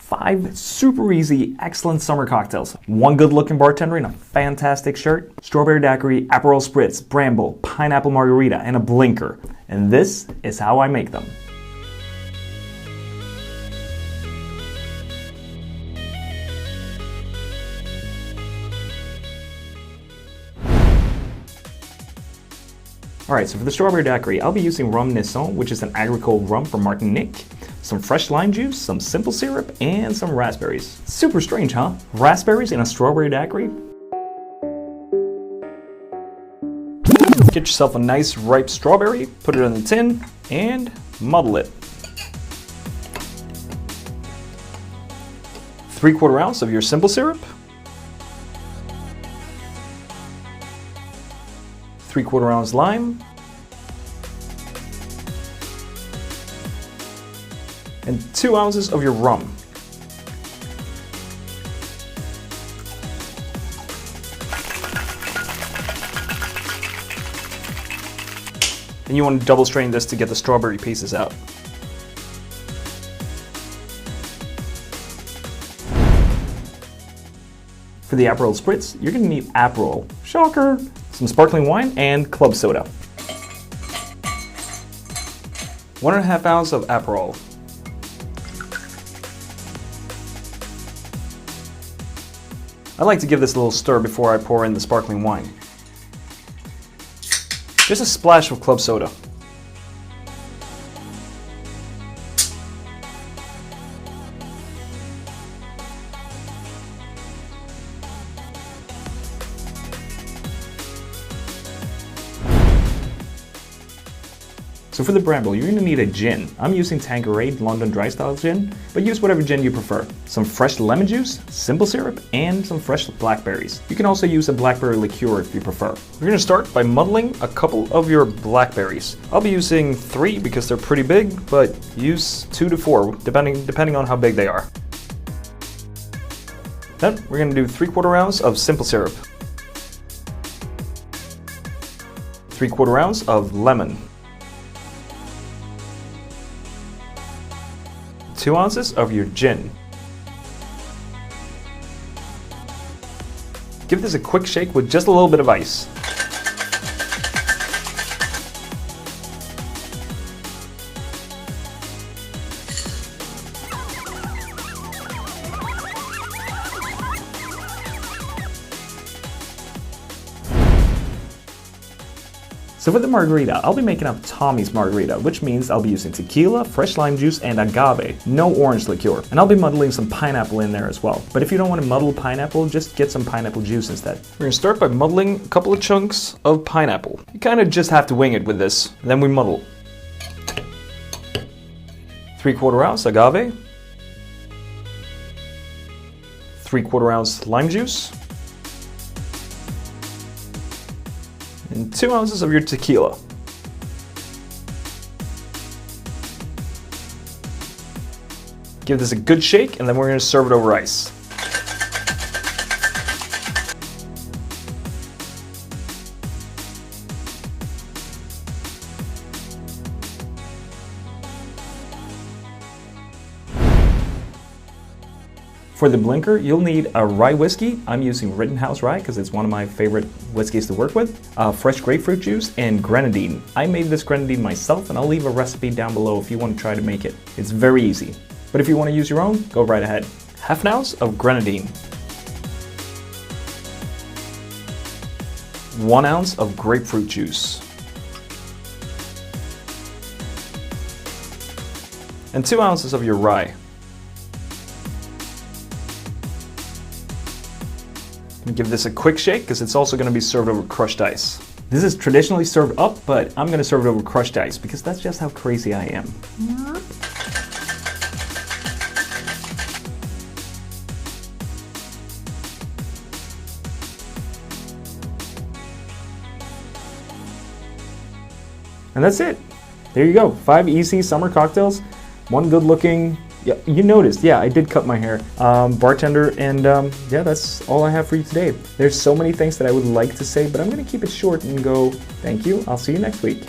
5 super easy, excellent summer cocktails. One good looking bartender in a fantastic shirt, strawberry daiquiri, Aperol Spritz, Bramble, pineapple margarita, and a blinker. And this is how I make them. Alright, so for the strawberry daiquiri, I'll be using rum Nisson, which is an agricole rum from Martinique, some fresh lime juice, some simple syrup, and some raspberries. Super strange, huh? Raspberries in a strawberry daiquiri? Get yourself a nice ripe strawberry, put it in the tin, and muddle it. 3/4 ounce of your simple syrup, 3/4 ounce lime, and 2 ounces of your rum. And you want to double strain this to get the strawberry pieces out. For the Aperol Spritz, you're going to need Aperol, shocker, some sparkling wine, and club soda. 1.5 ounces of Aperol. I like to give this a little stir before I pour in the sparkling wine. Just a splash of club soda. So for the Bramble, you're going to need a gin. I'm using Tanqueray London Dry Style gin, but use whatever gin you prefer. Some fresh lemon juice, simple syrup, and some fresh blackberries. You can also use a blackberry liqueur if you prefer. We're going to start by muddling a couple of your blackberries. I'll be using 3 because they're pretty big, but use 2 to 4 depending on how big they are. Then we're going to do 3/4 ounce of simple syrup, 3/4 ounce of lemon, 2 ounces of your gin. Give this a quick shake with just a little bit of ice. So for the margarita, I'll be making up Tommy's margarita, which means I'll be using tequila, fresh lime juice, and agave, no orange liqueur. And I'll be muddling some pineapple in there as well. But if you don't want to muddle pineapple, just get some pineapple juice instead. We're going to start by muddling a couple of chunks of pineapple. You kind of just have to wing it with this, and then we muddle. 3/4 ounce agave, 3/4 ounce lime juice, and 2 ounces of your tequila. Give this a good shake, and then we're going to serve it over ice. For the blinker, you'll need a rye whiskey. I'm using Rittenhouse rye because it's one of my favorite whiskeys to work with. Fresh grapefruit juice and grenadine. I made this grenadine myself, and I'll leave a recipe down below if you want to try to make it. It's very easy. But if you want to use your own, go right ahead. 1/2 ounce of grenadine. 1 ounce of grapefruit juice. And 2 ounces of your rye. Give this a quick shake because it's also going to be served over crushed ice. This is traditionally served up, but I'm going to serve it over crushed ice because that's just how crazy I am. And that's it. There you go. 5 easy summer cocktails. One good looking, yeah, you noticed, yeah, I did cut my hair. Bartender, and yeah, that's all I have for you today. There's so many things that I would like to say, but I'm gonna keep it short and go, thank you, I'll see you next week.